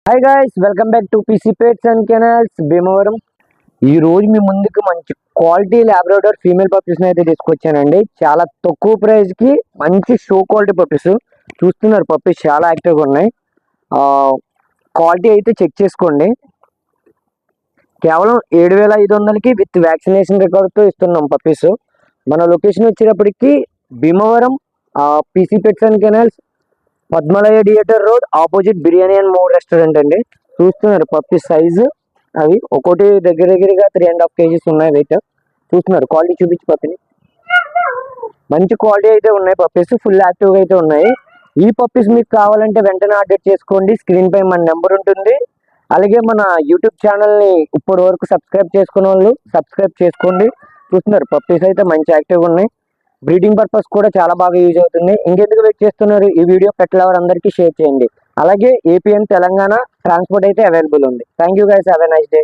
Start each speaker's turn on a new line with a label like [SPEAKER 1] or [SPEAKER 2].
[SPEAKER 1] Hi guys, welcome back to PC pets and canals Bhimavaram. ఈ రోజు మీ ముందుకు మంచి క్వాలిటీ లాబ్రాడోర్ ఫీమేల్ పప్పీస్ అయితే తీసుకొచ్చానండి. చాలా తక్కువ ప్రైస్ కి మంచి షో క్వాలిటీ పప్పీస్ చూస్తున్నారు. పప్పీస్ చాలా యాక్టివ్గా ఉన్నాయి. క్వాలిటీ అయితే చెక్ చేసుకోండి. కేవలం 7,500కి విత్ వ్యాక్సినేషన్ రికార్డ్తో ఇస్తున్నాం పప్పీస్. మన లొకేషన్ వచ్చేటప్పటికి Bhimavaram, PC pets and canals, Padmalaya theatre road opposite biryani and more restaurant అండి. చూస్తున్నారు పప్పి సైజు అవి ఒకటి దగ్గరగా 3.5 kgs ఉన్నాయి వెయిట్. చూస్తున్నారు క్వాలిటీ చూపించి పప్పిని. మంచి క్వాలిటీ అయితే ఉన్నాయి పప్పీస్, ఫుల్ యాక్టివ్గా అయితే ఉన్నాయి. ఈ పప్పీస్ మీకు కావాలంటే వెంటనే ఆర్డర్ చేసుకోండి. స్క్రీన్ పై మన నెంబర్ ఉంటుంది. అలాగే మన యూట్యూబ్ ఛానల్ని ఇప్పటి వరకు సబ్స్క్రైబ్ చేసుకున్న వాళ్ళు సబ్స్క్రైబ్ చేసుకోండి. చూస్తున్నారు పప్పీస్ అయితే మంచి యాక్టివ్గా ఉన్నాయి. బ్రీడింగ్ పర్పస్ కూడా చాలా బాగా యూజ్ అవుతుంది. ఇంకెందుకు వెయిట్ చేస్తున్నారు, ఈ వీడియో పెట్ లవర్ అందరికీ షేర్ చేయండి. అలాగే ఏపీ అండ్ తెలంగాణ ట్రాన్స్పోర్ట్ అయితే అవైలబుల్ ఉంది. Thank you guys, have a nice day.